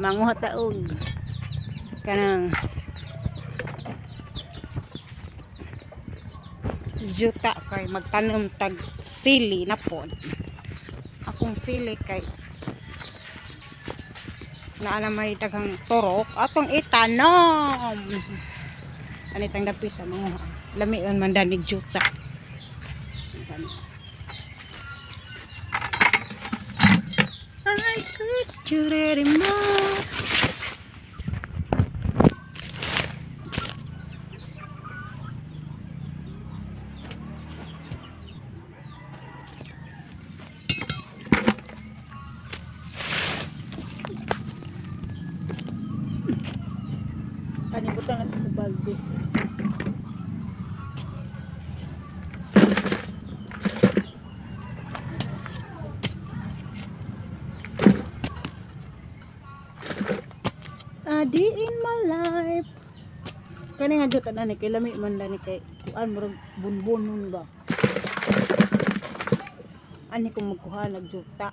manguha taog kanang juta kay magtanom tag sili na pod. Akong sili kay naa na may daghang turok atong itanom. Anitang dapit manguha. Lami man danig juta. I could you ready more. Panibutan natin sa balde. Adi in my life. Kani nga jud ani kay lami man dani kay kuan murag bunbunon ba. Ani ko magkuha nagjuta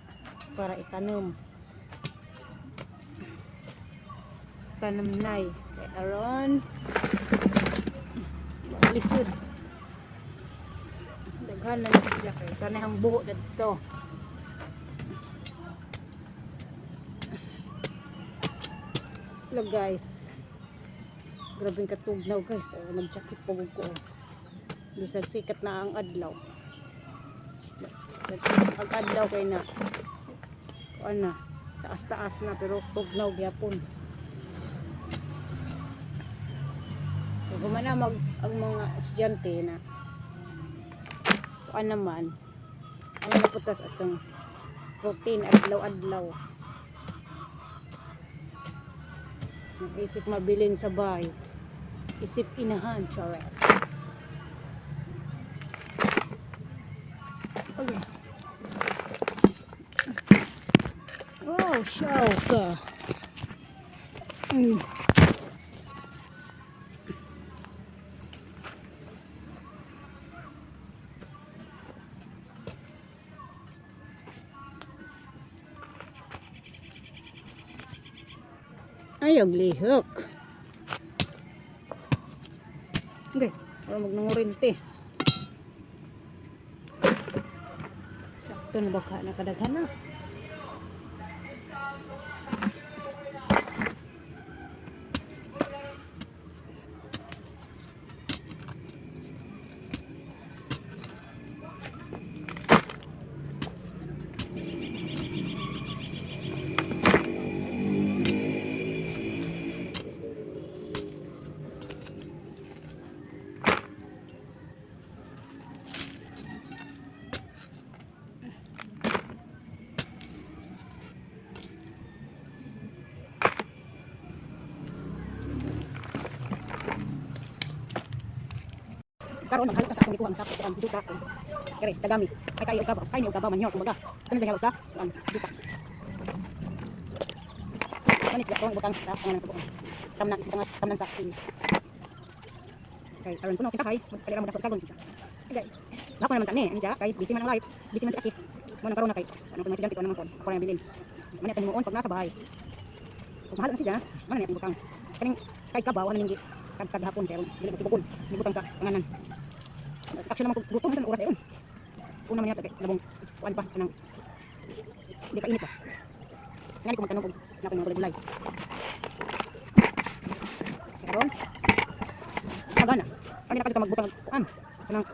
para itanom. Tanom nay kay aron lisod. Daghan na siya kay kanang buho dito. Look guys, grabe yung katugnaw guys. Nag-jacket po ko. Bisag sikat na ang adlaw. Ang adlaw kay na ano, taas-taas na pero tugnaw gyapon. So, kumana ang mga estudyante na kuan naman ang naputas atong routine adlaw-adlaw. Isip mabilin sa bahay, isip inahan, chares. Okay. Oh, show ka. Ayog lihok. Okay, para magnangurinti. Sakto na baka nakadaghan na. Karon maghalot sa akong ikuha sa akong juta ko. Kare tagami. Ay kayo ka ba? Kay ni ka ba man yo kumaga. Kani sa sa ang juta. Kani sa akong butang sa akong ko. Tamnan sa sin. Kay karon kuno kita kay pala mo dako sagon siya. Kay lapo naman tani anja kay busy man ang life, busy man sa akit. Mo nang karon na kay ano ko estudyante ko naman kon. Ako na bilin. Mani pa nimuon pag nasa bahay. Kung mahal na siya, man na butang. Kaning kay kabaw na ningi kag-hapon pero dili ko tibukon. Ni butang sa panganan. Action naman ko gutom sa oras ayon. Una man yata kay labong kuan pa kanang di ka init pa. Ngani ko magtanong kung napay mga gulay. Karon agana. Ani na magbutang kuan. Kanang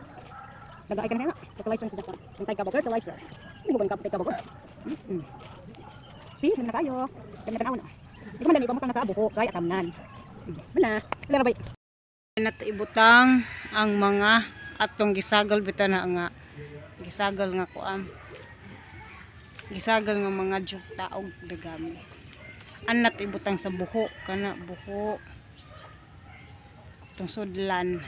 nag-ay ka na fertilizer sa Japan. Yung tay ka fertilizer. Hindi mo ba tay ka ba? See, na kayo. Kami na na. Di man dali pamutang na sa buko kay atamnan. Bala, bala bay. Nato ibutang ang mga atong gisagal bitaw na nga gisagal nga kuan. Gisagal nga mga juta og dagami. Anat ibutang sa buho kana buho. Itong sudlan.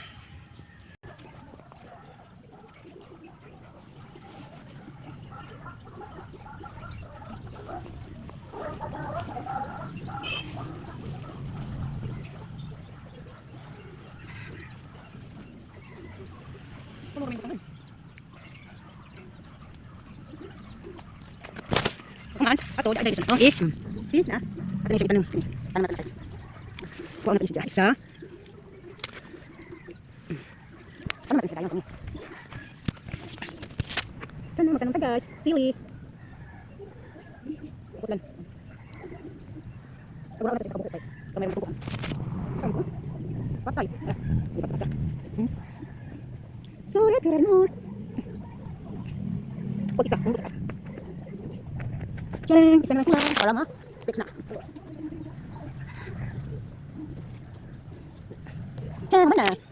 Come on, ato, ada di sana. Oh, see na. At yung tanim. Tanim natin tayo. Kuha natin siya. Isa. Tanim natin siya tayo. Tanim tayo guys. Sili. Bukod lang. Wala natin sa kabukot tayo. Kamay mo bukod. Saan mo? Patay. Hindi pa pasa. So, kailan mo. Pag isa. Bukod tayo. Cheng! Isa na lang kulang. Para ma-fix na. Cheng! Mana?